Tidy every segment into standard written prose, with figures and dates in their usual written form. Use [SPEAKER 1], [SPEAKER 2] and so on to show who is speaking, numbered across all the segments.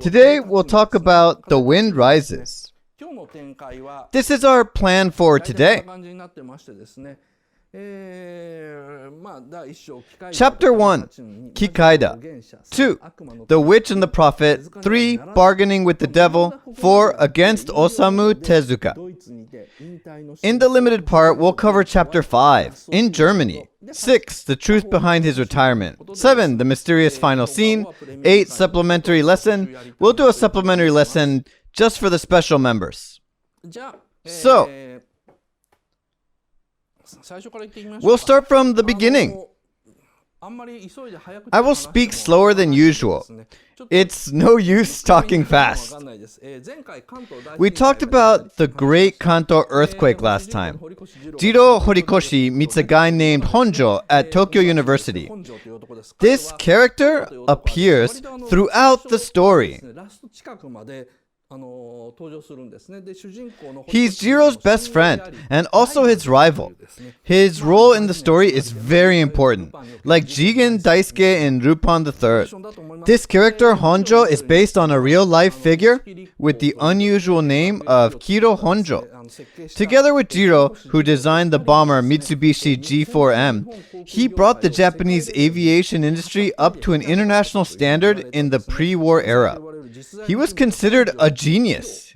[SPEAKER 1] Today we'll talk about The Wind Rises. This is our plan for today. Chapter 1, Kikaida. 2, The Witch and the Prophet. 3, Bargaining with the Devil. 4, Against Osamu Tezuka. In the limited part, we'll cover Chapter 5, In Germany. 6, The Truth Behind His Retirement. 7, The Mysterious Final Scene. 8, Supplementary Lesson. We'll do a supplementary lesson just for the special members. So, we'll start from the beginning. I will speak slower than usual. It's no use talking fast. We talked about the Great Kanto earthquake last time. Jiro Horikoshi meets a guy named Honjo at Tokyo University. This character appears throughout the story. He's Jiro's best friend and also his rival. His role in the story is very important, like Jigen Daisuke in Lupin III. This character Honjo is based on a real-life figure with the unusual name of Kiro Honjo. Together with Jiro, who designed the bomber Mitsubishi G4M, he brought the Japanese aviation industry up to an international standard in the pre-war era. He was considered a genius.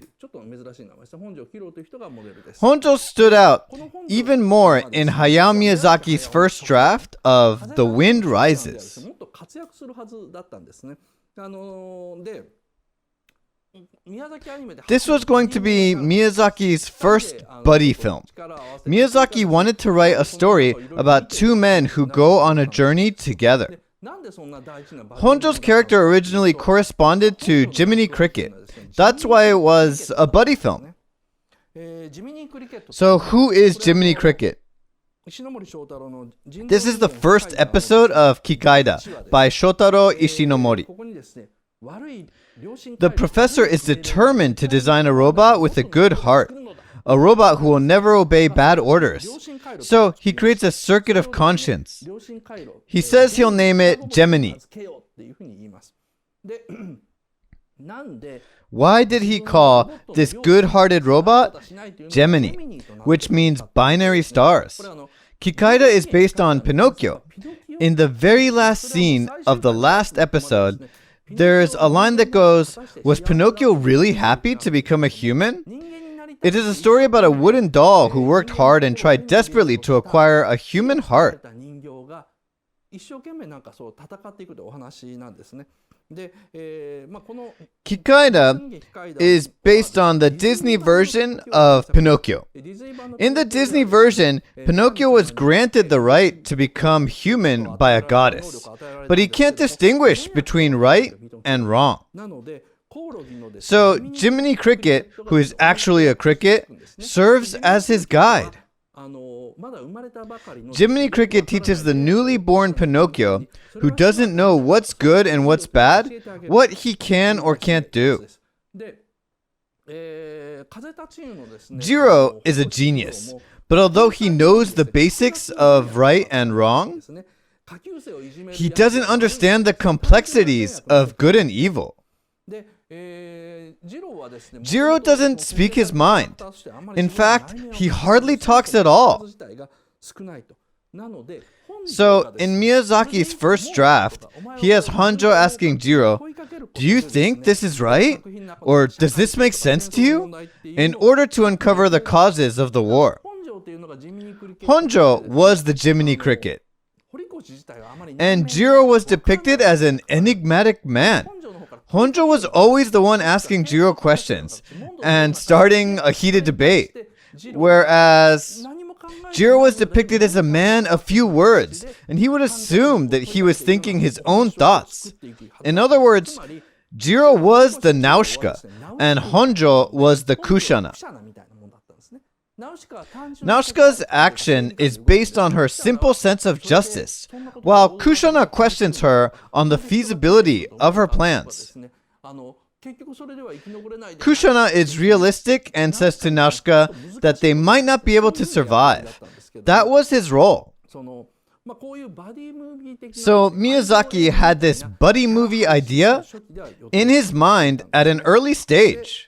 [SPEAKER 1] Honjo stood out even more in Hayao Miyazaki's first draft of The Wind Rises. This was going to be Miyazaki's first buddy film. Miyazaki wanted to write a story about two men who go on a journey together. Honjo's character originally corresponded to Jiminy Cricket. That's why it was a buddy film. So who is Jiminy Cricket? This is the first episode of Kikaida by Shotaro Ishinomori. The professor is determined to design a robot with a good heart. A robot who will never obey bad orders. So he creates a circuit of conscience. He says he'll name it Gemini. Why did he call this good-hearted robot Gemini, which means binary stars? Kikaida is based on Pinocchio. In the very last scene of the last episode, there's a line that goes, "Was Pinocchio really happy to become a human?" It is a story about a wooden doll who worked hard and tried desperately to acquire a human heart. Kikaida is based on the Disney version of Pinocchio. In the Disney version, Pinocchio was granted the right to become human by a goddess, but he can't distinguish between right and wrong. So Jiminy Cricket, who is actually a cricket, serves as his guide. Jiminy Cricket teaches the newly born Pinocchio, who doesn't know what's good and what's bad, what he can or can't do. Jiro is a genius, but although he knows the basics of right and wrong, he doesn't understand the complexities of good and evil. Jiro doesn't speak his mind. In fact, he hardly talks at all. So, in Miyazaki's first draft, he has Honjo asking Jiro, "Do you think this is right? Or does this make sense to you?" in order to uncover the causes of the war. Honjo was the Jiminy Cricket. And Jiro was depicted as an enigmatic man. Honjo was always the one asking Jiro questions and starting a heated debate, whereas Jiro was depicted as a man of few words, and he would assume that he was thinking his own thoughts. In other words, Jiro was the Nausicaa, and Honjo was the Kushana. Nausicaa's action is based on her simple sense of justice, while Kushana questions her on the feasibility of her plans. Kushana is realistic and says to Nausicaa that they might not be able to survive. That was his role. So Miyazaki had this buddy movie idea in his mind at an early stage.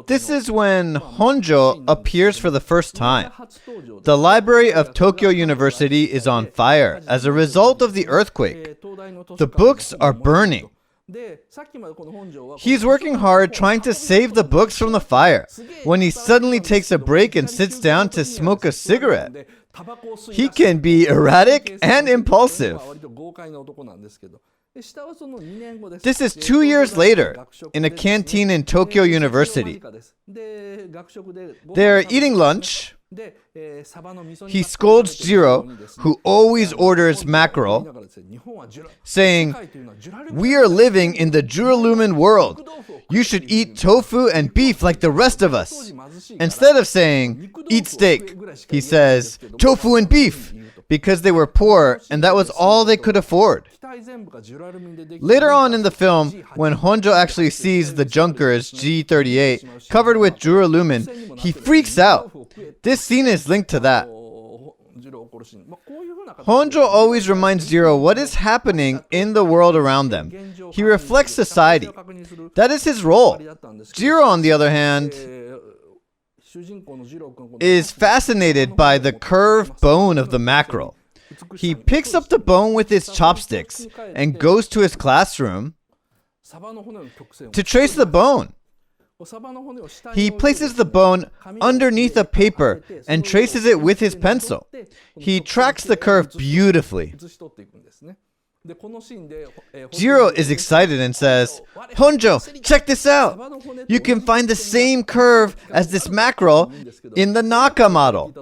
[SPEAKER 1] This is when Honjo appears for the first time. The library of Tokyo University is on fire as a result of the earthquake. The books are burning. He's working hard trying to save the books from the fire when he suddenly takes a break and sits down to smoke a cigarette. He can be erratic and impulsive. This is 2 years later in a canteen in Tokyo University. They're eating lunch. He scolds Jiro, who always orders mackerel, saying, "We are living in the Juralumin world. You should eat tofu and beef like the rest of us." Instead of saying, "Eat steak," he says, "Tofu and beef," because they were poor and that was all they could afford. Later on in the film, when Honjo actually sees the Junkers G38 covered with Juralumin, he freaks out. This scene is linked to that. Honjo always reminds Jiro what is happening in the world around them. He reflects society. That is his role. Jiro, on the other hand, is fascinated by the curved bone of the mackerel. He picks up the bone with his chopsticks and goes to his classroom to trace the bone. He places the bone underneath a paper and traces it with his pencil. He tracks the curve beautifully. Jiro is excited and says, "Honjo, check this out! You can find the same curve as this mackerel in the Naka model."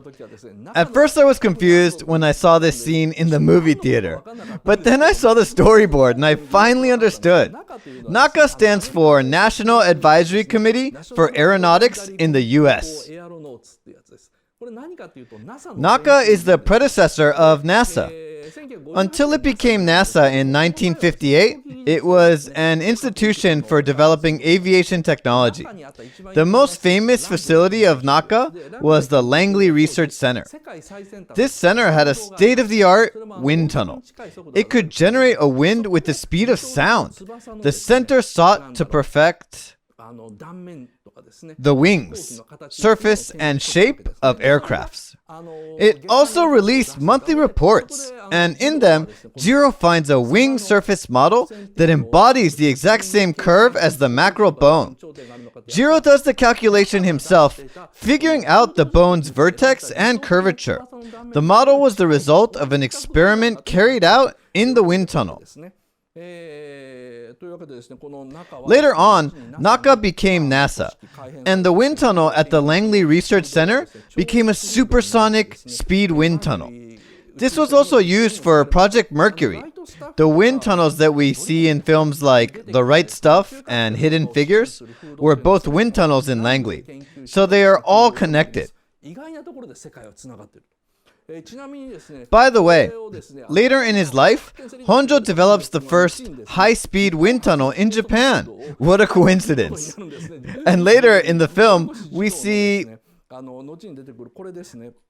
[SPEAKER 1] At first I was confused when I saw this scene in the movie theater, but then I saw the storyboard and I finally understood. Naka stands for National Advisory Committee for Aeronautics in the US. Naka is the predecessor of NASA. Until it became NASA in 1958, it was an institution for developing aviation technology. The most famous facility of Naka was the Langley Research Center. This center had a state-of-the-art wind tunnel. It could generate a wind with the speed of sound. The center sought to perfect the wings, surface, and shape of aircrafts. It also released monthly reports, and in them, Jiro finds a wing surface model that embodies the exact same curve as the mackerel bone. Jiro does the calculation himself, figuring out the bone's vertex and curvature. The model was the result of an experiment carried out in the wind tunnel. Later on, Naka became NASA, and the wind tunnel at the Langley Research Center became a supersonic speed wind tunnel. This was also used for Project Mercury. The wind tunnels that we see in films like The Right Stuff and Hidden Figures were both wind tunnels in Langley, so they are all connected. By the way, later in his life, Honjo develops the first high-speed wind tunnel in Japan. What a coincidence. And later in the film, we see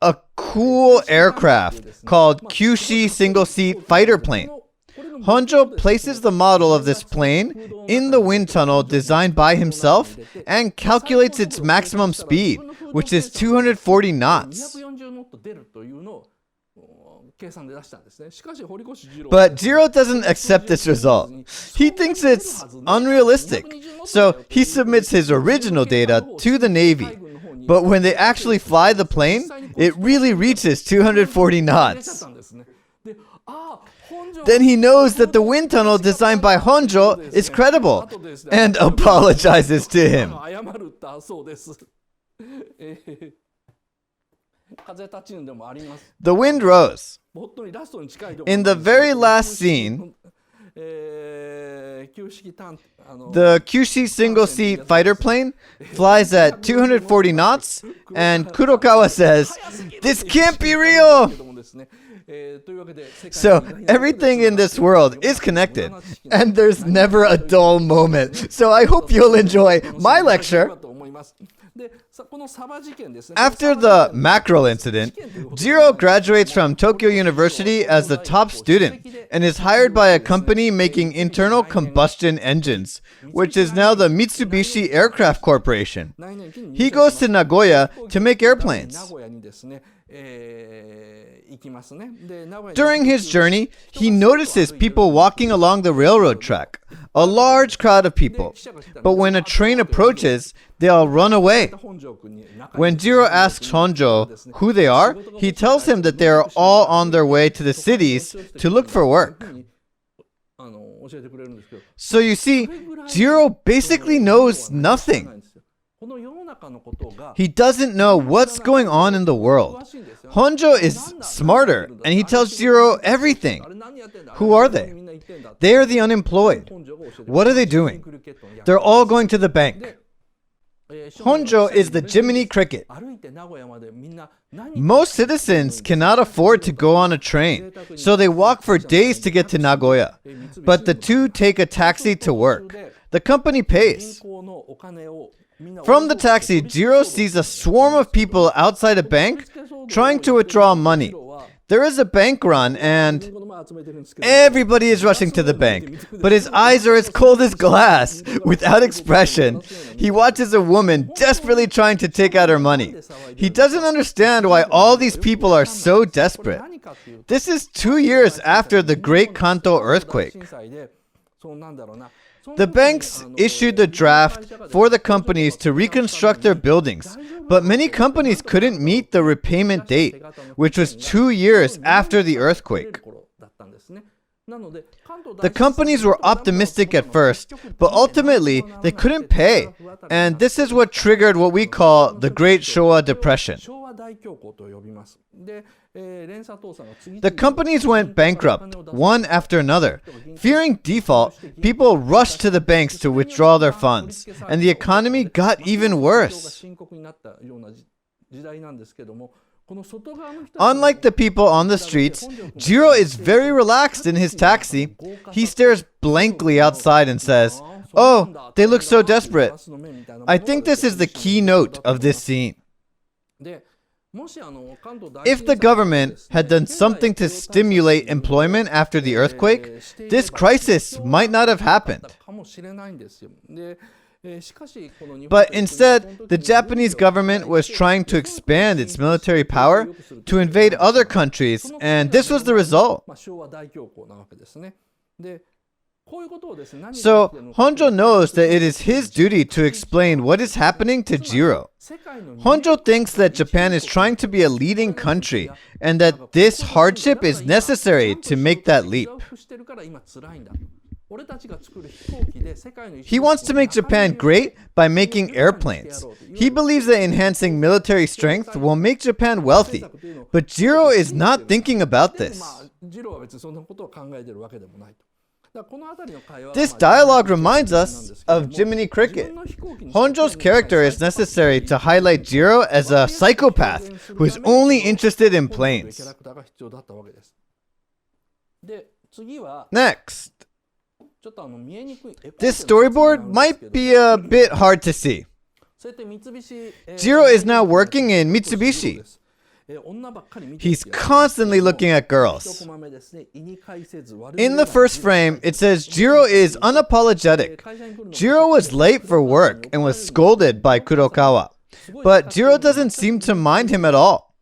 [SPEAKER 1] a cool aircraft called Kyushi single-seat fighter plane. Honjo places the model of this plane in the wind tunnel designed by himself and calculates its maximum speed, which is 240 knots. But Jiro doesn't accept this result. He thinks it's unrealistic, so he submits his original data to the Navy. But when they actually fly the plane, it really reaches 240 knots. Then he knows that the wind tunnel designed by Honjo is credible and apologizes to him. The wind rose. In the very last scene, the Kyushi single-seat fighter plane flies at 240 knots, and Kurokawa says, "This can't be real!" So everything in this world is connected, and there's never a dull moment. So I hope you'll enjoy my lecture. After the Mackerel incident, Jiro graduates from Tokyo University as the top student and is hired by a company making internal combustion engines, which is now the Mitsubishi Aircraft Corporation. He goes to Nagoya to make airplanes. During his journey, he notices people walking along the railroad track, a large crowd of people. But when a train approaches, they all run away. When Jiro asks Honjo who they are, he tells him that they are all on their way to the cities to look for work. So you see, Jiro basically knows nothing. He doesn't know what's going on in the world. Honjo is smarter, and he tells Jiro everything. Who are they? They are the unemployed. What are they doing? They're all going to the bank. Honjo is the Jiminy Cricket. Most citizens cannot afford to go on a train, so they walk for days to get to Nagoya. But the two take a taxi to work. The company pays. From the taxi, Jiro sees a swarm of people outside a bank trying to withdraw money. There is a bank run and everybody is rushing to the bank, but his eyes are as cold as glass, without expression. He watches a woman desperately trying to take out her money. He doesn't understand why all these people are so desperate. This is 2 years after the Great Kanto earthquake. The banks issued the draft for the companies to reconstruct their buildings, but many companies couldn't meet the repayment date, which was 2 years after the earthquake. The companies were optimistic at first, but ultimately they couldn't pay, and this is what triggered what we call the Great Showa Depression. The companies went bankrupt, one after another. Fearing default, people rushed to the banks to withdraw their funds, and the economy got even worse. Unlike the people on the streets, Jiro is very relaxed in his taxi. He stares blankly outside and says, "Oh, they look so desperate." I think this is the key note of this scene. If the government had done something to stimulate employment after the earthquake, this crisis might not have happened. But instead, the Japanese government was trying to expand its military power to invade other countries, and this was the result. So, Honjo knows that it is his duty to explain what is happening to Jiro. Honjo thinks that Japan is trying to be a leading country and that this hardship is necessary to make that leap. He wants to make Japan great by making airplanes. He believes that enhancing military strength will make Japan wealthy. But Jiro is not thinking about this. This dialogue reminds us of Jiminy Cricket. Honjo's character is necessary to highlight Jiro as a psychopath who is only interested in planes. Next. This storyboard might be a bit hard to see. Jiro is now working in Mitsubishi. He's constantly looking at girls. In the first frame, it says Jiro is unapologetic. Jiro was late for work and was scolded by Kurokawa. But Jiro doesn't seem to mind him at all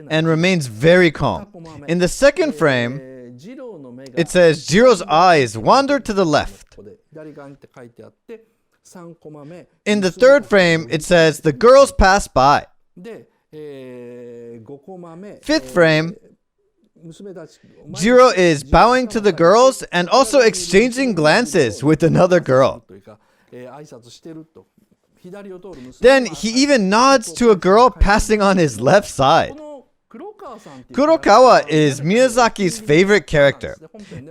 [SPEAKER 1] and remains very calm. In the second frame, it says Jiro's eyes wander to the left. In the third frame, it says the girls pass by. Fifth frame, Jiro is bowing to the girls and also exchanging glances with another girl. Then he even nods to a girl passing on his left side. Kurokawa is Miyazaki's favorite character,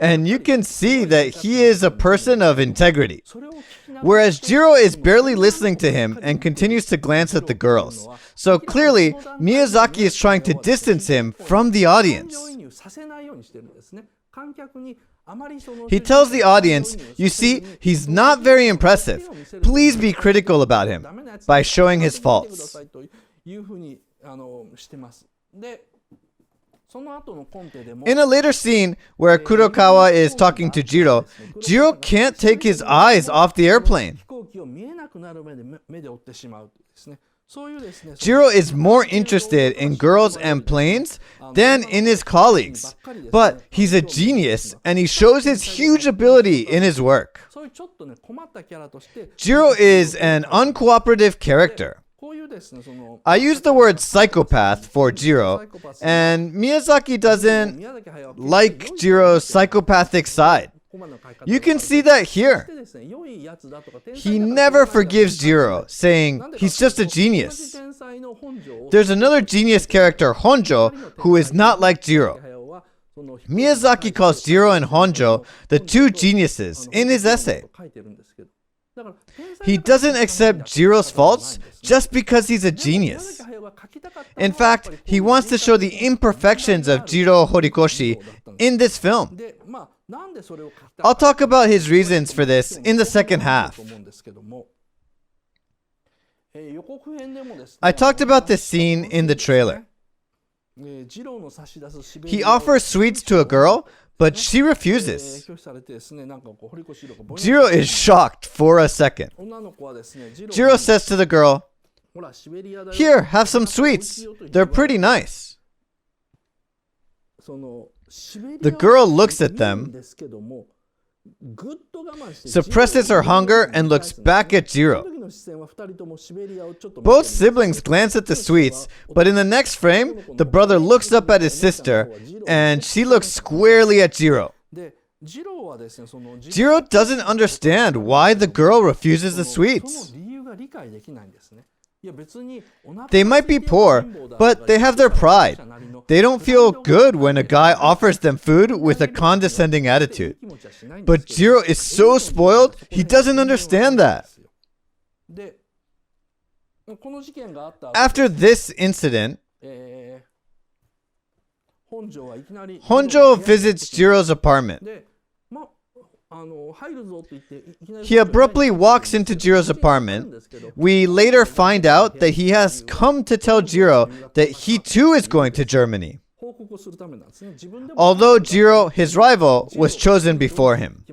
[SPEAKER 1] and you can see that he is a person of integrity. whereas Jiro is barely listening to him and continues to glance at the girls. So clearly, Miyazaki is trying to distance him from the audience. He tells the audience, you see, he's not very impressive. Please be critical about him by showing his faults. In a later scene where Kurokawa is talking to Jiro, Jiro can't take his eyes off the airplane. Jiro is more interested in girls and planes than in his colleagues, but he's a genius and he shows his huge ability in his work. Jiro is an uncooperative character. I use the word psychopath for Jiro, and Miyazaki doesn't like Jiro's psychopathic side. You can see that here. He never forgives Jiro, saying he's just a genius. There's another genius character, Honjo, who is not like Jiro. Miyazaki calls Jiro and Honjo the two geniuses in his essay. He doesn't accept Jiro's faults just because he's a genius. In fact, he wants to show the imperfections of Jiro Horikoshi in this film. I'll talk about his reasons for this in the second half. I talked about this scene in the trailer. He offers sweets to a girl, but she refuses. Jiro is shocked for a second. Jiro says to the girl, "Here, have some sweets. They're pretty nice." The girl looks at them, suppresses her hunger, and looks back at Jiro. Both siblings glance at the sweets, but in the next frame, the brother looks up at his sister, and she looks squarely at Jiro. Jiro doesn't understand why the girl refuses the sweets. They might be poor, but they have their pride. They don't feel good when a guy offers them food with a condescending attitude. But Jiro is so spoiled, he doesn't understand that. After this incident, Honjo visits Jiro's apartment. He abruptly walks into Jiro's apartment. We later find out that he has come to tell Jiro that he too is going to Germany, although Jiro, his rival, was chosen before him.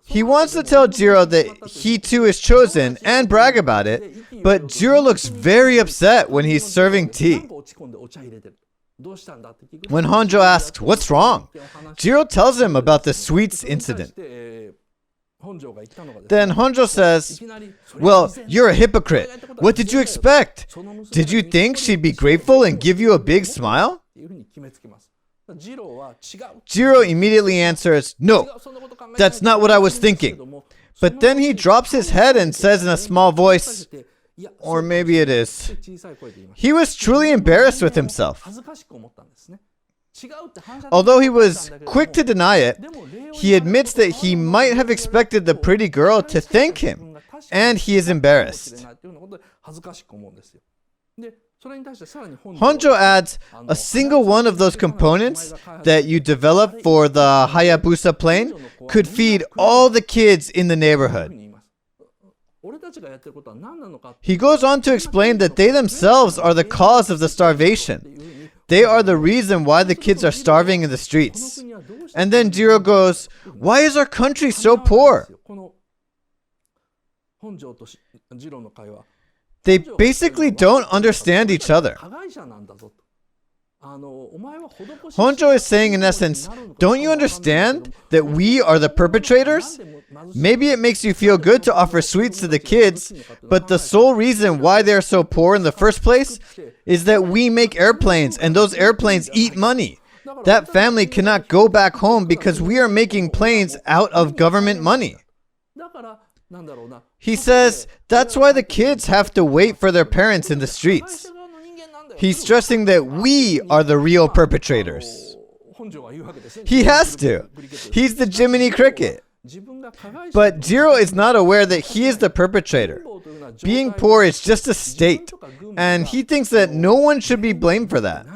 [SPEAKER 1] He wants to tell Jiro that he too is chosen and brag about it, but Jiro looks very upset when he's serving tea. When Honjo asks, "What's wrong?" Jiro tells him about the sweets incident. Then Honjo says, "Well, you're a hypocrite. What did you expect? Did you think she'd be grateful and give you a big smile?" Jiro immediately answers, "No, that's not what I was thinking." But then he drops his head and says in a small voice, or maybe it is, he was truly embarrassed with himself. Although he was quick to deny it, he admits that he might have expected the pretty girl to thank him, and he is embarrassed. Honjo adds, a single one of those components that you develop for the Hayabusa plane could feed all the kids in the neighborhood. He goes on to explain that they themselves are the cause of the starvation. They are the reason why the kids are starving in the streets. And then Jiro goes, "Why is our country so poor?" They basically don't understand each other. Honjo is saying in essence, don't you understand that we are the perpetrators? Maybe it makes you feel good to offer sweets to the kids, but the sole reason why they're so poor in the first place is that we make airplanes and those airplanes eat money. That family cannot go back home because we are making planes out of government money. He says that's why the kids have to wait for their parents in the streets. He's stressing that we are the real perpetrators. He has to. He's the Jiminy Cricket. But Jiro is not aware that he is the perpetrator. Being poor is just a state, and he thinks that no one should be blamed for that.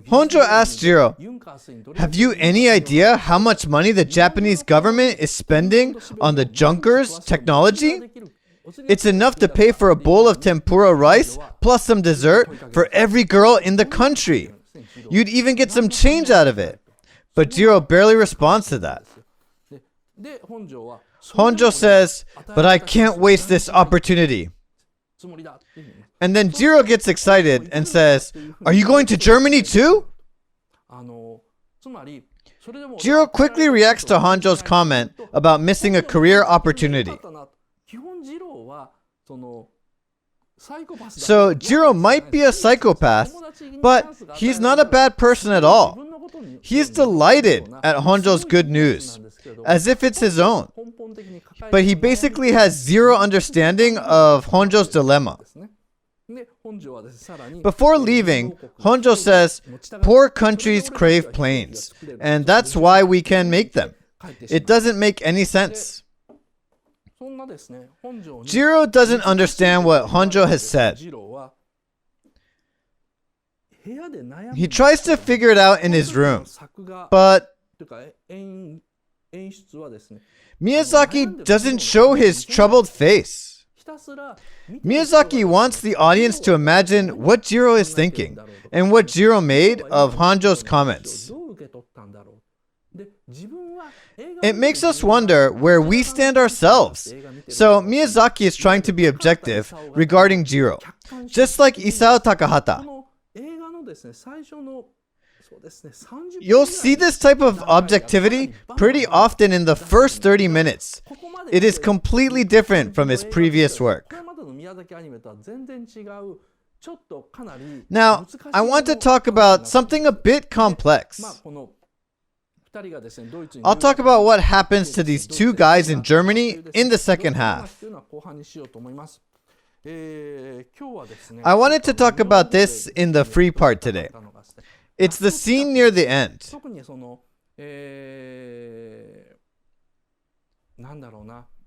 [SPEAKER 1] Honjo asks Jiro, "Have you any idea how much money the Japanese government is spending on the Junkers technology? It's enough to pay for a bowl of tempura rice plus some dessert for every girl in the country. You'd even get some change out of it." But Jiro barely responds to that. Honjo says, "But I can't waste this opportunity." And then Jiro gets excited and says, "Are you going to Germany too?" Jiro quickly reacts to Honjo's comment about missing a career opportunity. So Jiro might be a psychopath, but he's not a bad person at all. He's delighted at Honjo's good news, as if it's his own. But he basically has zero understanding of Honjo's dilemma. Before leaving, Honjo says, "Poor countries crave planes, and that's why we can make them. It doesn't make any sense." Jiro doesn't understand what Honjo has said. He tries to figure it out in his room, but Miyazaki doesn't show his troubled face. Miyazaki wants the audience to imagine what Jiro is thinking and what Jiro made of Honjo's comments. It makes us wonder where we stand ourselves. So Miyazaki is trying to be objective regarding Jiro, just like Isao Takahata. You'll see this type of objectivity pretty often in the first 30 minutes. It is completely different from his previous work. Now, I want to talk about something a bit complex. I'll talk about what happens to these two guys in Germany in the second half. I wanted to talk about this in the free part today. It's the scene near the end.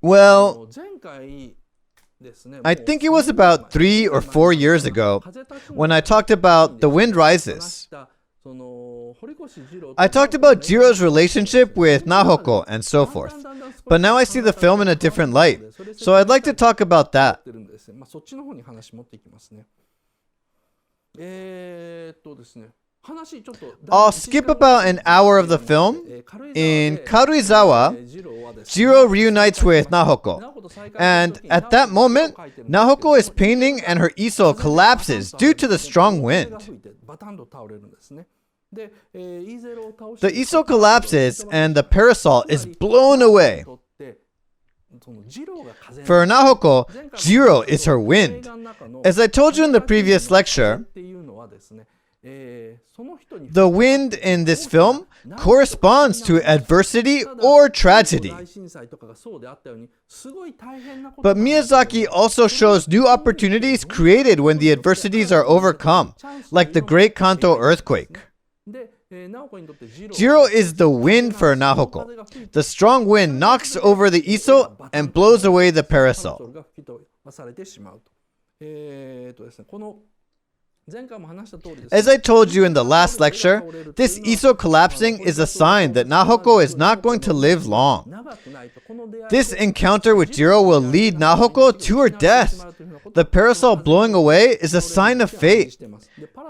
[SPEAKER 1] Well, I think it was about 3 or 4 years ago when I talked about The Wind Rises. I talked about Jiro's relationship with Nahoko and so forth. But now I see the film in a different light, so I'd like to talk about that. I'll skip about an hour of the film. In Karuizawa, Jiro reunites with Nahoko. And at that moment, Nahoko is painting and her easel collapses due to the strong wind. The easel collapses and the parasol is blown away. For Nahoko, Jiro is her wind. As I told you in the previous lecture, the wind in this film corresponds to adversity or tragedy. But Miyazaki also shows new opportunities created when the adversities are overcome, like the Great Kanto earthquake. Jiro is the wind for Nahoko. The strong wind knocks over the easel and blows away the parasol. As I told you in the last lecture, this easel collapsing is a sign that Nahoko is not going to live long. This encounter with Jiro will lead Nahoko to her death. The parasol blowing away is a sign of fate.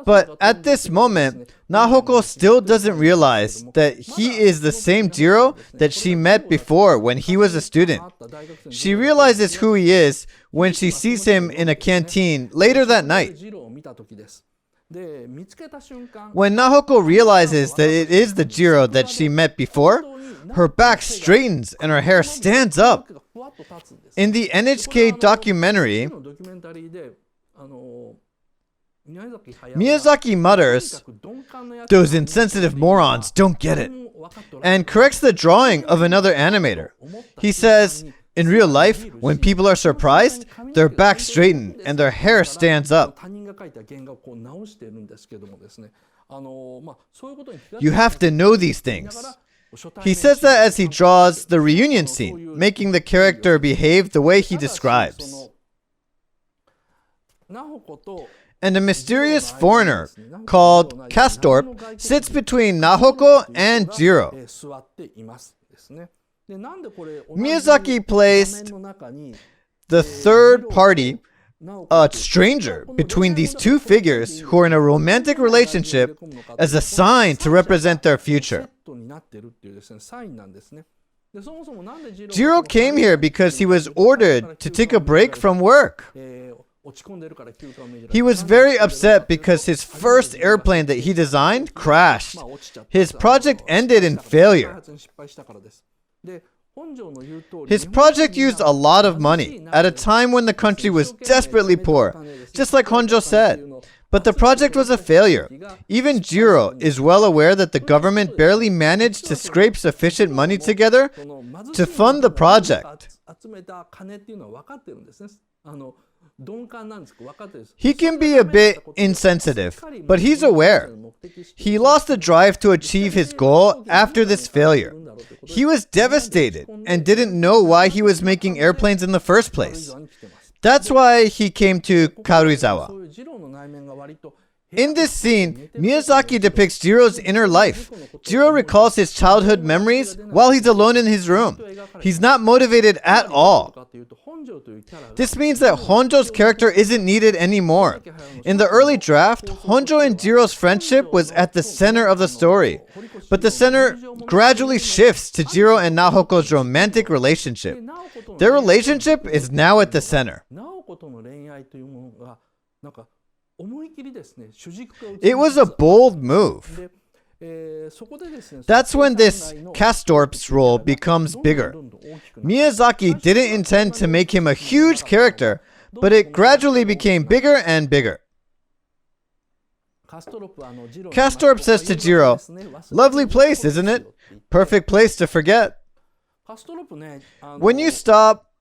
[SPEAKER 1] But at this moment, Nahoko still doesn't realize that he is the same Jiro that she met before when he was a student. She realizes who he is when she sees him in a canteen later that night. When Nahoko realizes that it is the Jiro that she met before, her back straightens and her hair stands up. In the NHK documentary, Miyazaki mutters, "Those insensitive morons don't get it," and corrects the drawing of another animator. He says, "In real life, when people are surprised, their backs straighten and their hair stands up." You have to know these things. He says that as he draws the reunion scene, making the character behave the way he describes. And a mysterious foreigner called Castorp sits between Nahoko and Jiro. Miyazaki placed the third party, a stranger, between these two figures who are in a romantic relationship as a sign to represent their future. Jiro came here because he was ordered to take a break from work. He was very upset because his first airplane that he designed crashed. His project ended in failure. His project used a lot of money at a time when the country was desperately poor, just like Honjo said. But the project was a failure. Even Jiro is well aware that the government barely managed to scrape sufficient money together to fund the project. He can be a bit insensitive, but he's aware. He lost the drive to achieve his goal after this failure. He was devastated and didn't know why he was making airplanes in the first place. That's why he came to Karuizawa. In this scene, Miyazaki depicts Jiro's inner life. Jiro recalls his childhood memories while he's alone in his room. He's not motivated at all. This means that Honjo's character isn't needed anymore. In the early draft, Honjo and Jiro's friendship was at the center of the story. But the center gradually shifts to Jiro and Nahoko's romantic relationship. Their relationship is now at the center. It was a bold move. That's when this Castorp's role becomes bigger. Miyazaki didn't intend to make him a huge character, but it gradually became bigger and bigger. Castorp says to Jiro, "Lovely place, isn't it? Perfect place to forget." When you stop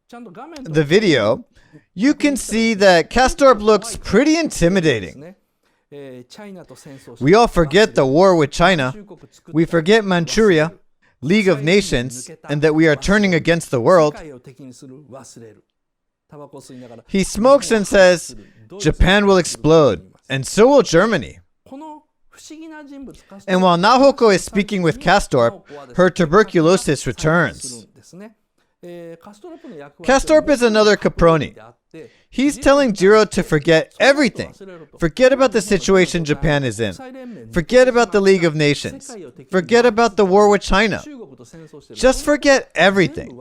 [SPEAKER 1] the video, you can see that Castorp looks pretty intimidating. We all forget the war with China. We forget Manchuria, League of Nations, and that we are turning against the world. He smokes and says, "Japan will explode, and so will Germany." And while Nahoko is speaking with Castorp, her tuberculosis returns. Castorp is another Caproni. He's telling Jiro to forget everything. Forget about the situation Japan is in. Forget about the League of Nations. Forget about the war with China. Just forget everything.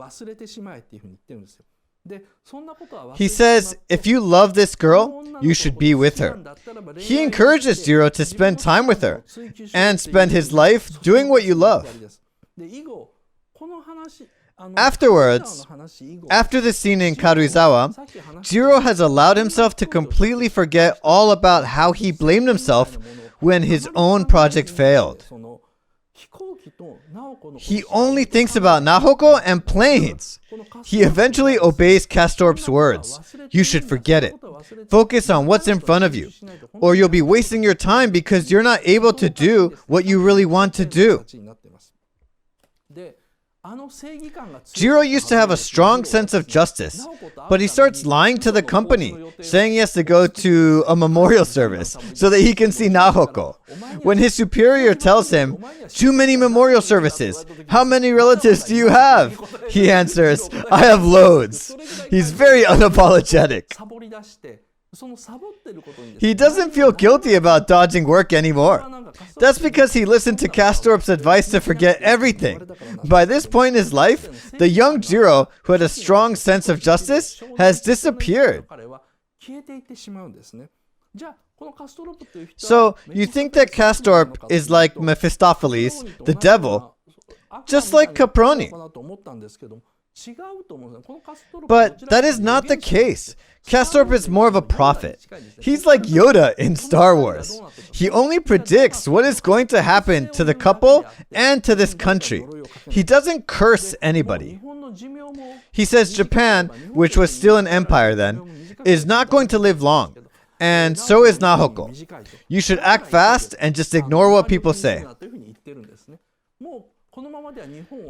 [SPEAKER 1] He says, if you love this girl, you should be with her. He encourages Jiro to spend time with her and spend his life doing what you love. Afterwards, after the scene in Karuizawa, Jiro has allowed himself to completely forget all about how he blamed himself when his own project failed. He only thinks about Nahoko and planes. He eventually obeys Castorp's words. You should forget it. Focus on what's in front of you, or you'll be wasting your time because you're not able to do what you really want to do. Jiro used to have a strong sense of justice, but he starts lying to the company, saying he has to go to a memorial service so that he can see Nahoko. When his superior tells him, "Too many memorial services. How many relatives do you have?" he answers, "I have loads." He's very unapologetic. He doesn't feel guilty about dodging work anymore. That's because he listened to Castorp's advice to forget everything. By this point in his life, the young Jiro, who had a strong sense of justice, has disappeared. So, you think that Castorp is like Mephistopheles, the devil, just like Caproni. But that is not the case. Castorp is more of a prophet. He's like Yoda in Star Wars. He only predicts what is going to happen to the couple and to this country. He doesn't curse anybody. He says Japan, which was still an empire then, is not going to live long. and so is Nahoko. You should act fast and just ignore what people say.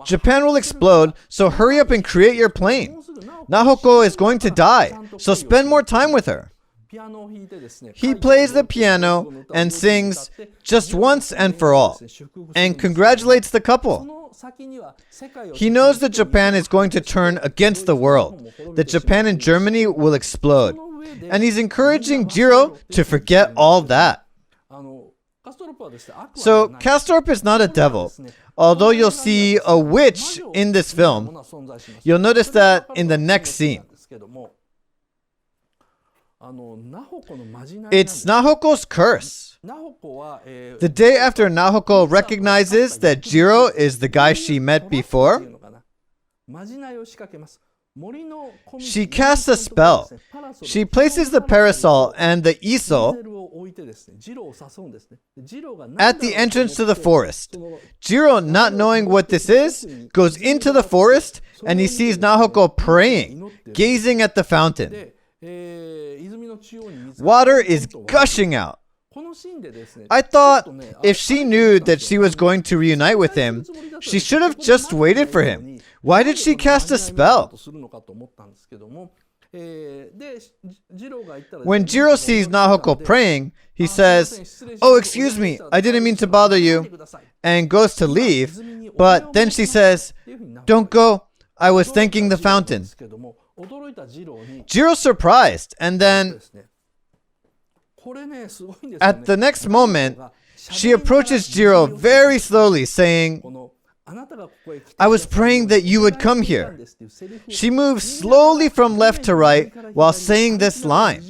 [SPEAKER 1] Japan will explode, so hurry up and create your plane. Nahoko is going to die, so spend more time with her. He plays the piano and sings just once and for all, and congratulates the couple. He knows that Japan is going to turn against the world, that Japan and Germany will explode, and he's encouraging Jiro to forget all that. So, Castorp is not a devil. Although you'll see a witch in this film, you'll notice that in the next scene. It's Nahoko's curse. The day after Nahoko recognizes that Jiro is the guy she met before, she casts a spell. She places the parasol and the iso at the entrance to the forest. Jiro, not knowing what this is, goes into the forest and he sees Nahoko praying, gazing at the fountain. Water is gushing out. I thought if she knew that she was going to reunite with him, she should have just waited for him. Why did she cast a spell? When Jiro sees Nahoko praying, he says, "Oh, excuse me, I didn't mean to bother you," and goes to leave, but then she says, "Don't go, I was thanking the fountain." Jiro's surprised, and then at the next moment, she approaches Jiro very slowly, saying, "I was praying that you would come here." She moves slowly from left to right while saying this line.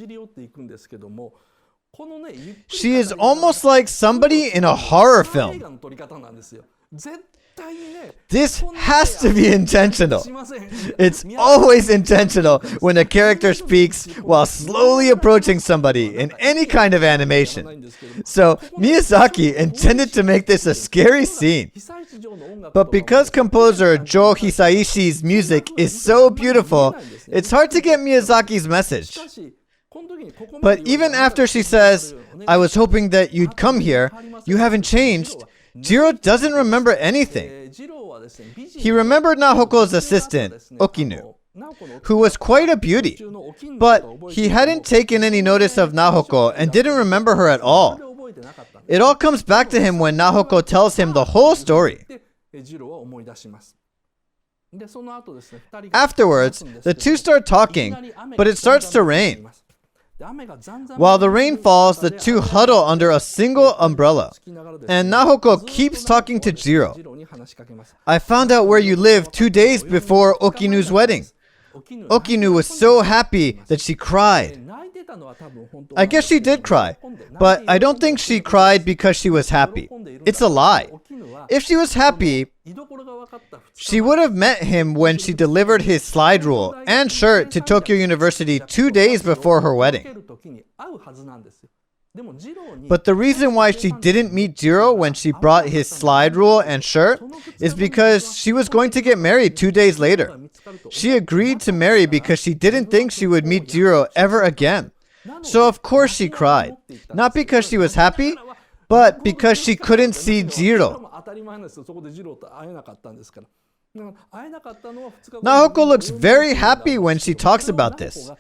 [SPEAKER 1] She is almost like somebody in a horror film. This has to be intentional. It's always intentional when a character speaks while slowly approaching somebody in any kind of animation. So Miyazaki intended to make this a scary scene. But because composer Joe Hisaishi's music is so beautiful, it's hard to get Miyazaki's message. But even after she says, "I was hoping that you'd come here, you haven't changed," Jiro doesn't remember anything. He remembered Nahoko's assistant, Okinu, who was quite a beauty, but he hadn't taken any notice of Nahoko and didn't remember her at all. It all comes back to him when Nahoko tells him the whole story. Afterwards, the two start talking, but it starts to rain. While the rain falls, the two huddle under a single umbrella, and Nahoko keeps talking to Jiro. "I found out where you live 2 days before Okinu's wedding. Okinu was so happy that she cried." I guess she did cry, but I don't think she cried because she was happy. It's a lie. If she was happy, she would have met him when she delivered his slide rule and shirt to Tokyo University 2 days before her wedding. But the reason why she didn't meet Jiro when she brought his slide rule and shirt is because she was going to get married 2 days later. She agreed to marry because she didn't think she would meet Jiro ever again. So of course she cried. Not because she was happy, but because she couldn't see Jiro. Nahoko looks very happy when she talks about this.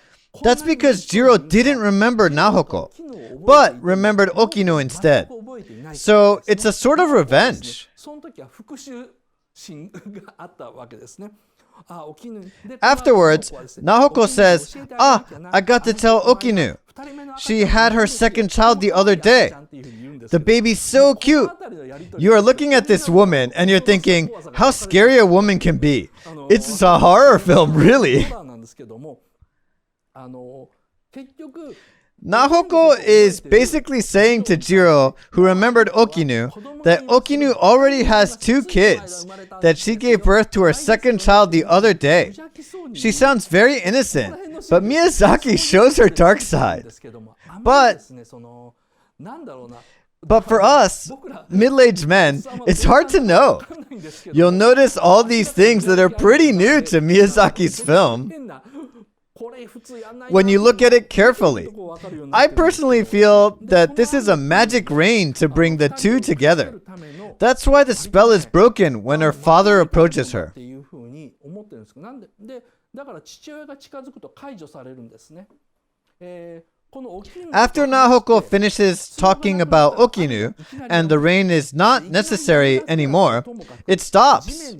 [SPEAKER 1] That's because Jiro didn't remember Nahoko, but remembered Okinu instead. So it's a sort of revenge. Afterwards, Nahoko says, I got to tell Okinu. She had her second child the other day. The baby's so cute. You are looking at this woman and you're thinking, how scary a woman can be. It's a horror film, really. Nahoko is basically saying to Jiro, who remembered Okinu, that Okinu already has 2 kids, that she gave birth to her second child the other day. She sounds very innocent, but Miyazaki shows her dark side. But for us, middle-aged men, it's hard to know. You'll notice all these things that are pretty new to Miyazaki's film. when you look at it carefully. I personally feel that this is a magic rain to bring the two together. That's why the spell is broken when her father approaches her. After Nahoko finishes talking about Okinu, and the rain is not necessary anymore, it stops.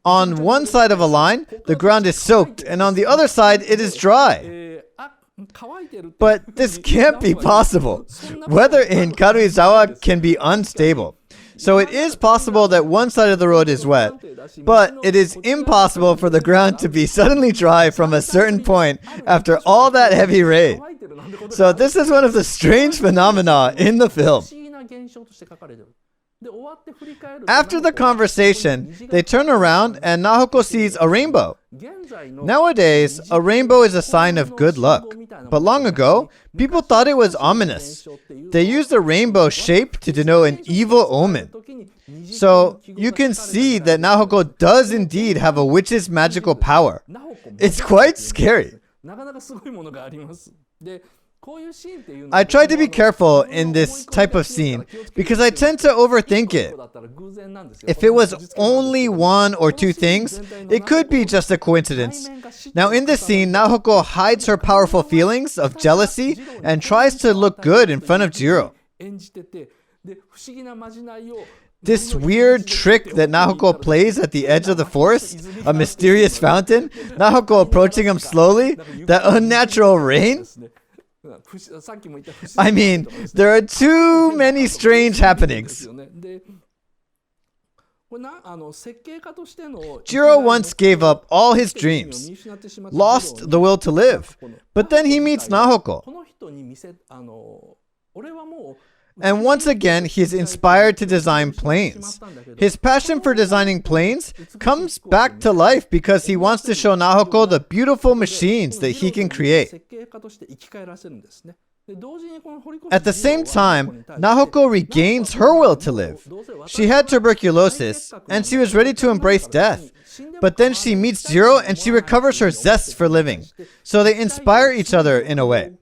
[SPEAKER 1] On one side of a line, the ground is soaked, and on the other side, it is dry. But this can't be possible. Weather in Karuizawa can be unstable. So it is possible that one side of the road is wet, but it is impossible for the ground to be suddenly dry from a certain point after all that heavy rain. So this is one of the strange phenomena in the film. After the conversation, they turn around and Nahoko sees a rainbow. Nowadays, a rainbow is a sign of good luck. But long ago, people thought it was ominous. They used the rainbow shape to denote an evil omen. So you can see that Nahoko does indeed have a witch's magical power. It's quite scary. I try to be careful in this type of scene because I tend to overthink it. If it was only one or two things, it could be just a coincidence. Now in this scene, Nahoko hides her powerful feelings of jealousy and tries to look good in front of Jiro. This weird trick that Nahoko plays at the edge of the forest, a mysterious fountain, Nahoko approaching him slowly, that unnatural rain. I mean, there are too many strange happenings. Jiro once gave up all his dreams, lost the will to live, but then he meets Nahoko. And once again, he is inspired to design planes. His passion for designing planes comes back to life because he wants to show Nahoko the beautiful machines that he can create. At the same time, Nahoko regains her will to live. She had tuberculosis, and she was ready to embrace death. But then she meets Jiro, and she recovers her zest for living. So they inspire each other in a way.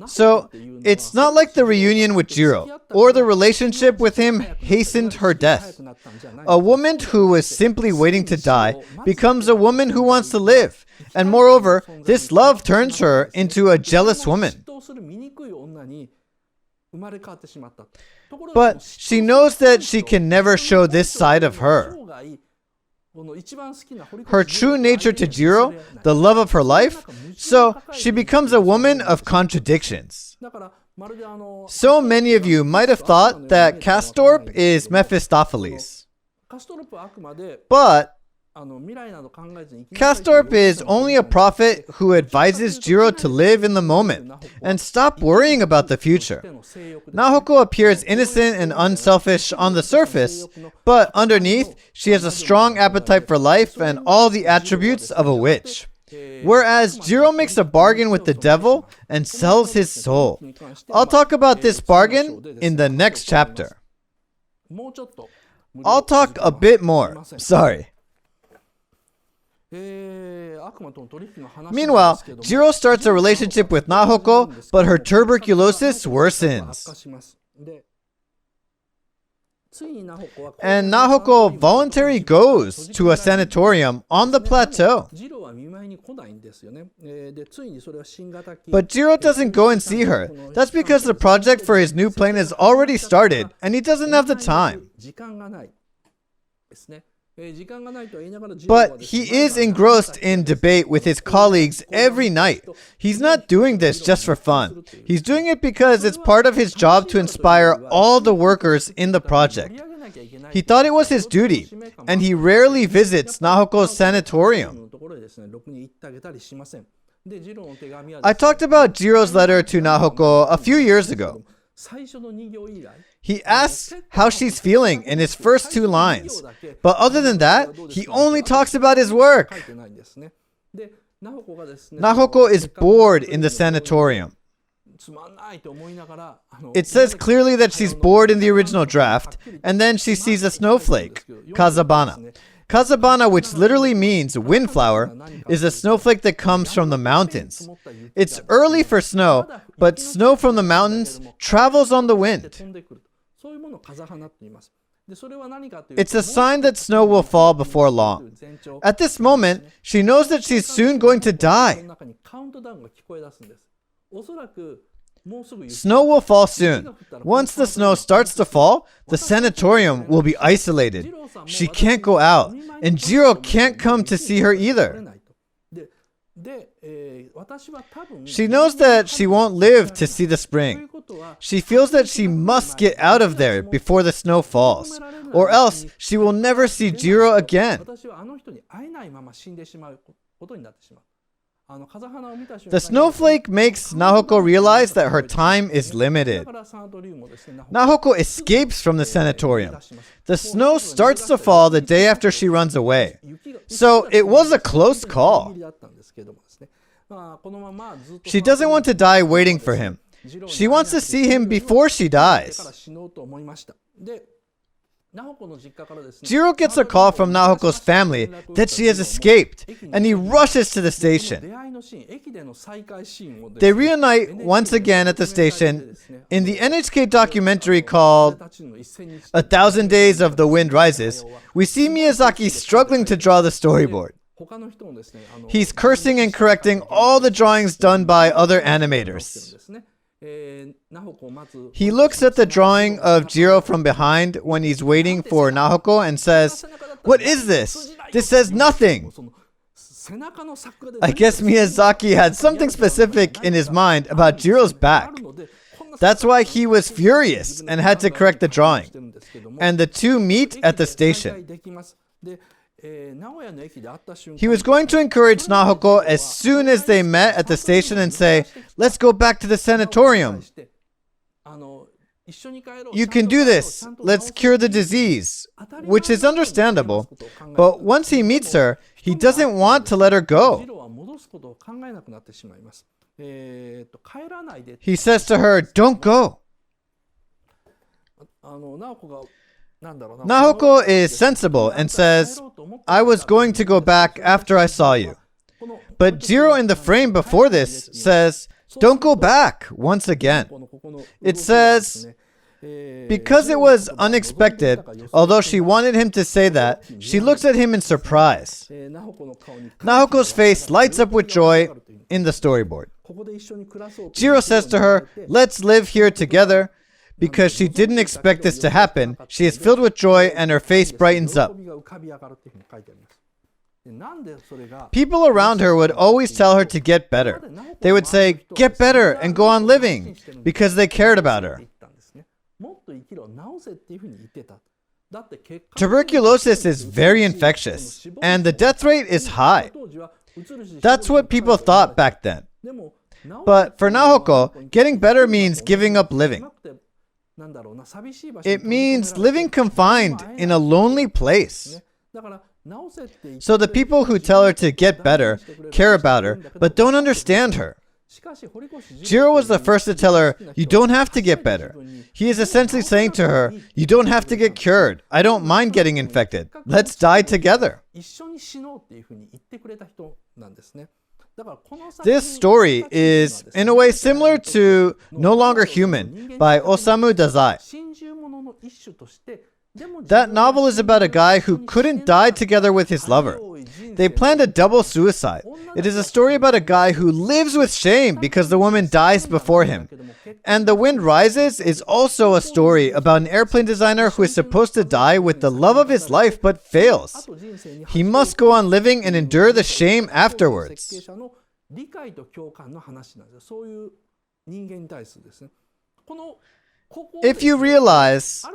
[SPEAKER 1] So, it's not like the reunion with Jiro, or the relationship with him hastened her death. A woman who was simply waiting to die becomes a woman who wants to live. And moreover, this love turns her into a jealous woman. But she knows that she can never show this side of her. Her true nature to Jiro, the love of her life, so she becomes a woman of contradictions. So many of you might have thought that Castorp is Mephistopheles. But Castorp is only a prophet who advises Jiro to live in the moment and stop worrying about the future. Nahoko appears innocent and unselfish on the surface, but underneath, she has a strong appetite for life and all the attributes of a witch. Whereas Jiro makes a bargain with the devil and sells his soul. I'll talk about this bargain in the next chapter. I'll talk a bit more. Sorry. Meanwhile, Jiro starts a relationship with Nahoko, but her tuberculosis worsens. And Nahoko voluntarily goes to a sanatorium on the plateau. But Jiro doesn't go and see her. That's because the project for his new plane has already started, and he doesn't have the time. But he is engrossed in debate with his colleagues every night. He's not doing this just for fun. He's doing it because it's part of his job to inspire all the workers in the project. He thought it was his duty, and he rarely visits Nahoko's sanatorium. I talked about Jiro's letter to Nahoko a few years ago. He asks how she's feeling in his first two lines. But other than that, he only talks about his work. Nahoko is bored in the sanatorium. It says clearly that she's bored in the original draft, and then she sees a snowflake, Kazabana. Kazabana, which literally means windflower, is a snowflake that comes from the mountains. It's early for snow, but snow from the mountains travels on the wind. It's a sign that snow will fall before long. At this moment, she knows that she's soon going to die. Snow will fall soon. Once the snow starts to fall, the sanatorium will be isolated. She can't go out, and Jiro can't come to see her either. She knows that she won't live to see the spring. She feels that she must get out of there before the snow falls, or else she will never see Jiro again. The snowflake makes Nahoko realize that her time is limited. Nahoko escapes from the sanatorium. The snow starts to fall the day after she runs away. So it was a close call. She doesn't want to die waiting for him. She wants to see him before she dies. Jiro gets a call from Nahoko's family that she has escaped, and he rushes to the station. They reunite once again at the station. In the NHK documentary called 1,000 Days of the Wind Rises, we see Miyazaki struggling to draw the storyboard. He's cursing and correcting all the drawings done by other animators. He looks at the drawing of Jiro from behind when he's waiting for Nahoko and says, "What is this? This says nothing." I guess Miyazaki had something specific in his mind about Jiro's back. That's why he was furious and had to correct the drawing. And the two meet at the station. He was going to encourage Nahoko as soon as they met at the station and say, "Let's go back to the sanatorium. You can do this. Let's cure the disease," which is understandable. But once he meets her, he doesn't want to let her go. He says to her, "Don't go." Nahoko is sensible and says, "I was going to go back after I saw you." But Jiro in the frame before this says, "Don't go back," once again. It says, because it was unexpected, although she wanted him to say that, she looks at him in surprise. Nahoko's face lights up with joy in the storyboard. Jiro says to her, "Let's live here together." Because she didn't expect this to happen, she is filled with joy and her face brightens up. People around her would always tell her to get better. They would say, "Get better and go on living," because they cared about her. Tuberculosis is very infectious, and the death rate is high. That's what people thought back then. But for Nahoko, getting better means giving up living. It means living confined in a lonely place. So the people who tell her to get better care about her, but don't understand her. Jiro was the first to tell her, "You don't have to get better." He is essentially saying to her, "You don't have to get cured. I don't mind getting infected. Let's die together." This story is, in a way, similar to No Longer Human by Osamu Dazai. That novel is about a guy who couldn't die together with his lover. They planned a double suicide. It is a story about a guy who lives with shame because the woman dies before him. And The Wind Rises is also a story about an airplane designer who is supposed to die with the love of his life but fails. He must go on living and endure the shame afterwards. If you realize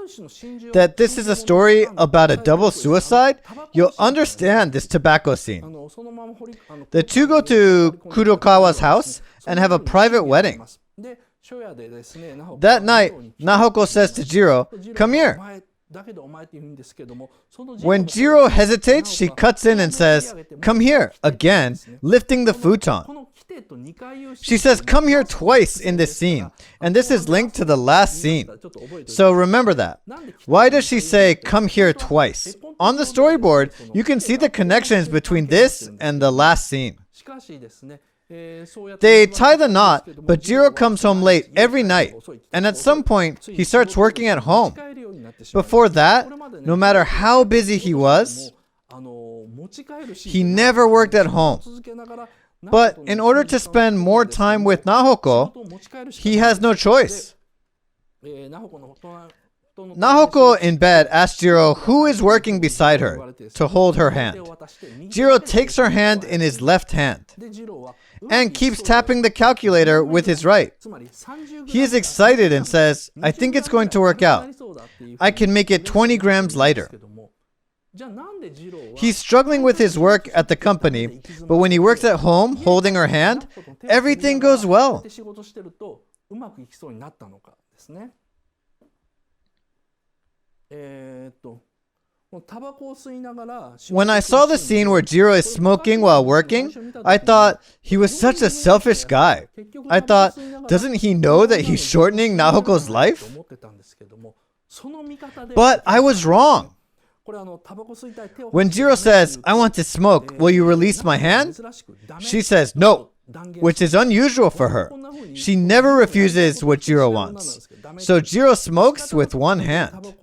[SPEAKER 1] that this is a story about a double suicide, you'll understand this tobacco scene. The two go to Kurokawa's house and have a private wedding. That night, Nahoko says to Jiro, "Come here." When Jiro hesitates, she cuts in and says, "Come here," again, lifting the futon. She says, "Come here" twice in this scene, and this is linked to the last scene. So remember that. Why does she say, "Come here" twice? on the storyboard, you can see the connections between this and the last scene. They tie the knot, but Jiro comes home late every night, and at some point, he starts working at home. Before that, no matter how busy he was, he never worked at home. But in order to spend more time with Nahoko, he has no choice. Nahoko in bed asks Jiro who is working beside her to hold her hand. Jiro takes her hand in his left hand and keeps tapping the calculator with his right. He is excited and says, "I think it's going to work out. I can make it 20 grams lighter." He's struggling with his work at the company, but when he works at home holding her hand, everything goes well. When I saw the scene where Jiro is smoking while working, I thought he was such a selfish guy. I thought, doesn't he know that he's shortening Nahoko's life? But I was wrong. When Jiro says, "I want to smoke, will you release my hand?" she says no, which is unusual for her. She never refuses what Jiro wants. So Jiro smokes with one hand.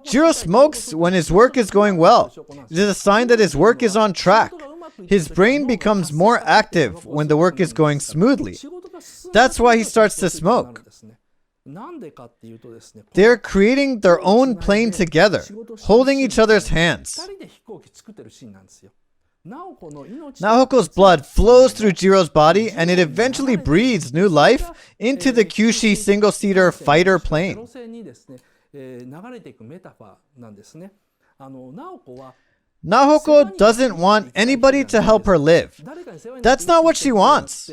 [SPEAKER 1] Jiro smokes when his work is going well. It is a sign that his work is on track. His brain becomes more active when the work is going smoothly. That's why he starts to smoke. They're creating their own plane together, holding each other's hands. Nahoko's blood flows through Jiro's body and it eventually breathes new life into the Kyushi single-seater fighter plane. Nahoko doesn't want anybody to help her live. That's not what she wants.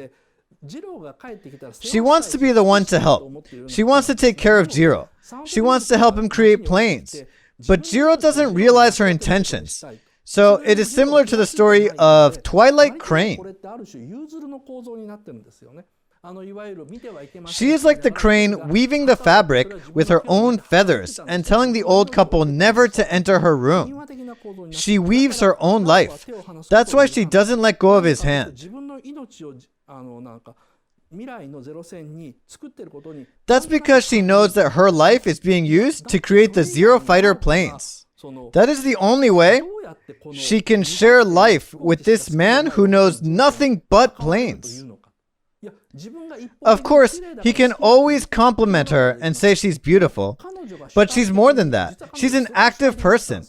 [SPEAKER 1] She wants to be the one to help. She wants to take care of Jiro. She wants to help him create planes. But Jiro doesn't realize her intentions. So it is similar to the story of Twilight Crane. She is like the crane weaving the fabric with her own feathers and telling the old couple never to enter her room. She weaves her own life. That's why she doesn't let go of his hand. That's because she knows that her life is being used to create the Zero Fighter planes. That is the only way she can share life with this man who knows nothing but planes. Of course, he can always compliment her and say she's beautiful, but she's more than that. She's an active person.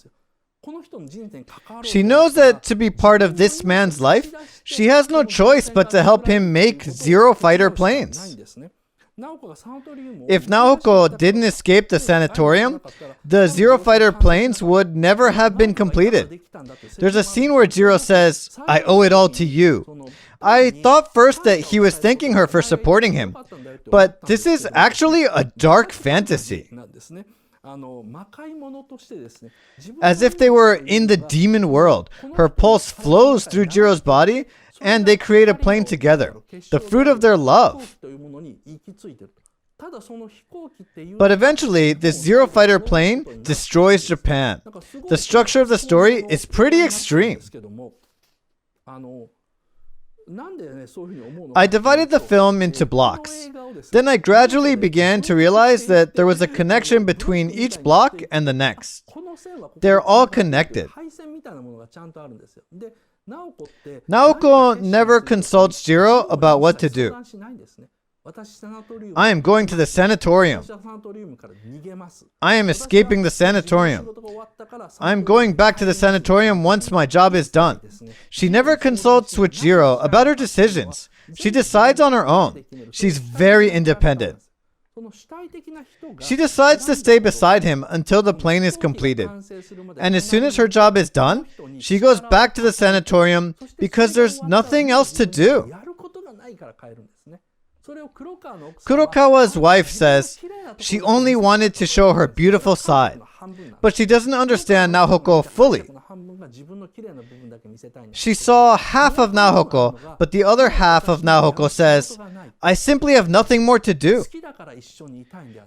[SPEAKER 1] She knows that to be part of this man's life, she has no choice but to help him make Zero Fighter planes. If Nahoko didn't escape the sanatorium, the Zero Fighter planes would never have been completed. There's a scene where Jiro says, "I owe it all to you." I thought first that he was thanking her for supporting him, but this is actually a dark fantasy. As if they were in the demon world, her pulse flows through Jiro's body and they create a plane together, the fruit of their love. But eventually, this Zero Fighter plane destroys Japan. The structure of the story is pretty extreme. I divided the film into blocks. Then I gradually began to realize that there was a connection between each block and the next. They're all connected. Naoko never consults Jiro about what to do. "I am going to the sanatorium. I am escaping the sanatorium. I am going back to the sanatorium once my job is done." She never consults with Jiro about her decisions. She decides on her own. She's very independent. She decides to stay beside him until the plane is completed. And as soon as her job is done, she goes back to the sanatorium because there's nothing else to do. Kurokawa's wife says she only wanted to show her beautiful side, but she doesn't understand Nahoko fully. She saw half of Nahoko, but the other half of Nahoko says, I simply have nothing more to do.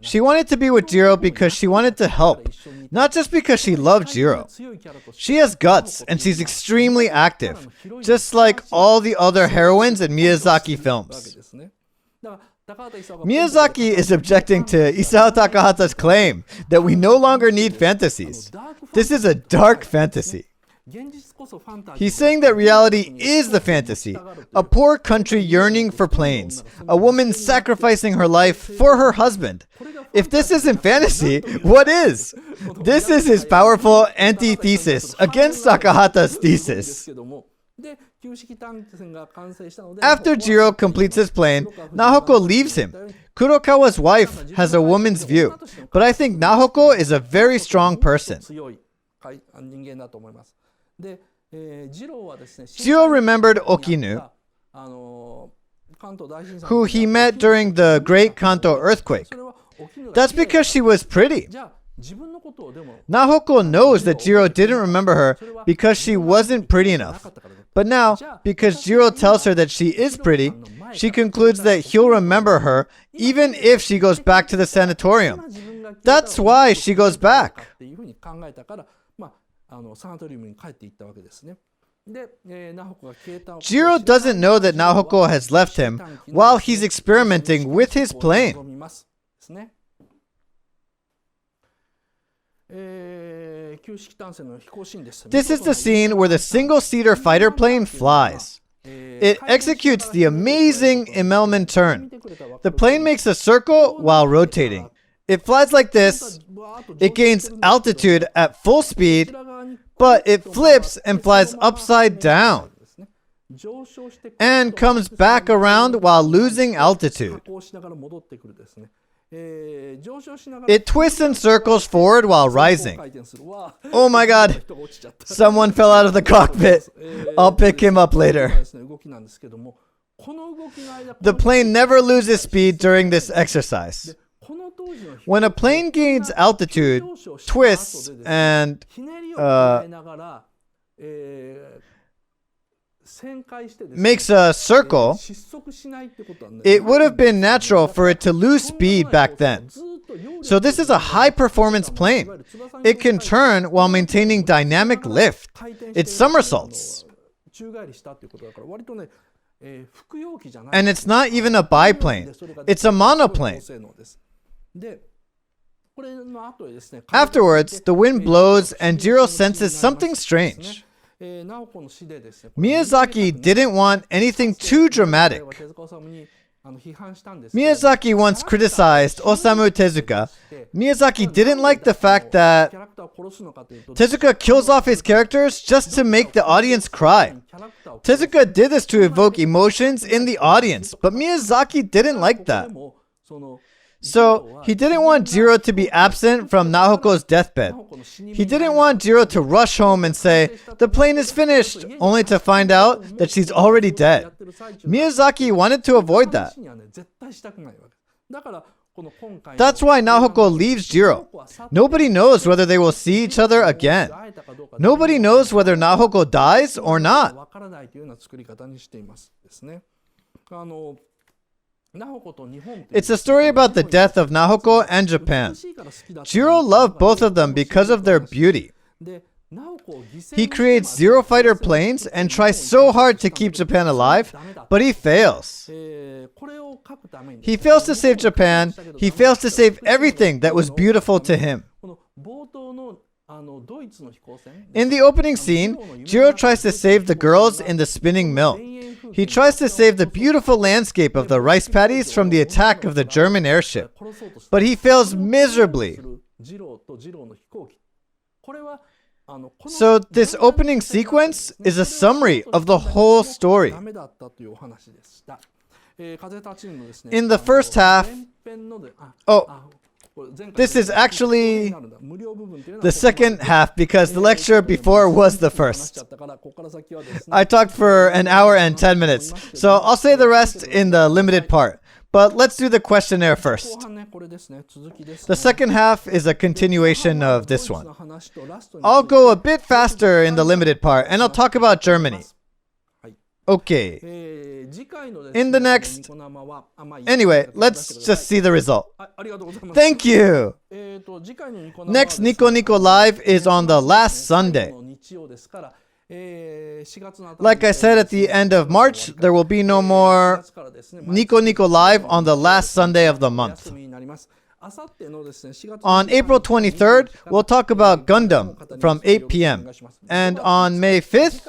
[SPEAKER 1] She wanted to be with Jiro because she wanted to help, not just because she loved Jiro. She has guts and she's extremely active, just like all the other heroines in Miyazaki films. Miyazaki is objecting to Isao Takahata's claim that we no longer need fantasies. This is a dark fantasy. He's saying that reality is the fantasy, a poor country yearning for planes, a woman sacrificing her life for her husband. If this isn't fantasy, what is? This is his powerful antithesis against Takahata's thesis. After Jiro completes his plane, Nahoko leaves him. Kurokawa's wife has a woman's view, but I think Nahoko is a very strong person. Jiro remembered Okinu, who he met during the Great Kanto earthquake. That's because she was pretty. Nahoko knows that Jiro didn't remember her because she wasn't pretty enough. But now, because Jiro tells her that she is pretty, she concludes that he'll remember her even if she goes back to the sanatorium. That's why she goes back. Jiro doesn't know that Nahoko has left him while he's experimenting with his plane. This is the scene where the single-seater fighter plane flies. It executes the amazing Immelmann turn. The plane makes a circle while rotating. It flies like this. It gains altitude at full speed, but it flips and flies upside down and comes back around while losing altitude. It twists and circles forward while rising. Oh my god! Someone fell out of the cockpit. I'll pick him up later. The plane never loses speed during this exercise. When a plane gains altitude, twists, and makes a circle, it would have been natural for it to lose speed back then. So this is a high-performance plane. It can turn while maintaining dynamic lift. It somersaults. And it's not even a biplane. It's a monoplane. Afterwards, the wind blows and Jiro senses something strange. Miyazaki didn't want anything too dramatic. Miyazaki once criticized Osamu Tezuka. Miyazaki didn't like the fact that Tezuka kills off his characters just to make the audience cry. Tezuka did this to evoke emotions in the audience, but Miyazaki didn't like that. So, he didn't want Jiro to be absent from Nahoko's deathbed. He didn't want Jiro to rush home and say, the plane is finished, only to find out that she's already dead. Miyazaki wanted to avoid that. That's why Nahoko leaves Jiro. Nobody knows whether they will see each other again. Nobody knows whether Nahoko dies or not. It's a story about the death of Nahoko and Japan. Jiro loved both of them because of their beauty. He creates Zero fighter planes and tries so hard to keep Japan alive, but he fails. He fails to save Japan. He fails to save everything that was beautiful to him. In the opening scene, Jiro tries to save the girls in the spinning mill. He tries to save the beautiful landscape of the rice paddies from the attack of the German airship, but he fails miserably. So this opening sequence is a summary of the whole story. In the first half, this is actually the second half because the lecture before was the first. I talked for an hour and 10 minutes, so I'll say the rest in the limited part. But let's do the questionnaire first. The second half is a continuation of this one. I'll go a bit faster in the limited part, and I'll talk about Germany. Okay. In the next... Anyway, let's just see the result. Thank you! Next Nico Nico Live is on the last Sunday. Like I said at the end of March, there will be no more Nico Nico Live on the last Sunday of the month. On April 23rd, we'll talk about Gundam from 8 p.m. And on May 5th,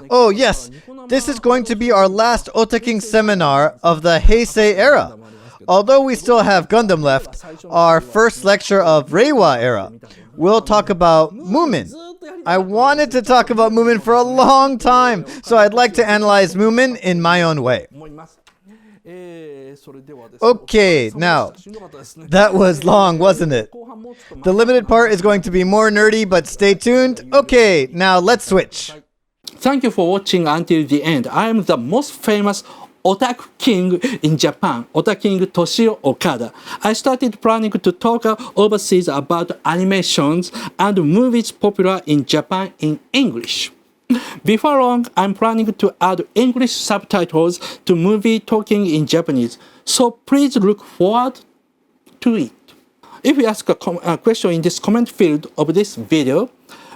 [SPEAKER 1] oh yes, this is going to be our last Otaking seminar of the Heisei era. Although we still have Gundam left, our first lecture of Reiwa era, we'll talk about Moomin. I wanted to talk about Moomin for a long time, so I'd like to analyze Moomin in my own way. Okay, now, that was long, wasn't it? The limited part is going to be more nerdy, but stay tuned. Okay, now let's switch.
[SPEAKER 2] Thank you for watching until the end. I am the most famous Otaku King in Japan, Otaku King Toshio Okada. I started planning to talk overseas about animations and movies popular in Japan in English. Before long, I'm planning to add English subtitles to movie talking in Japanese, so please look forward to it. If you ask a question in this comment field of this video,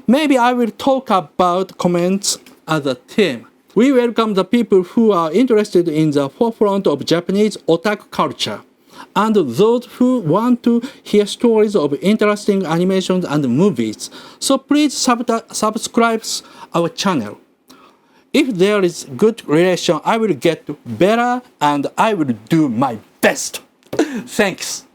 [SPEAKER 2] maybe I will talk about comments as a theme. We welcome the people who are interested in the forefront of Japanese otaku culture, and those who want to hear stories of interesting animations and movies. So please subscribe our channel. If there is good relation, I will get better and I will do my best. Thanks.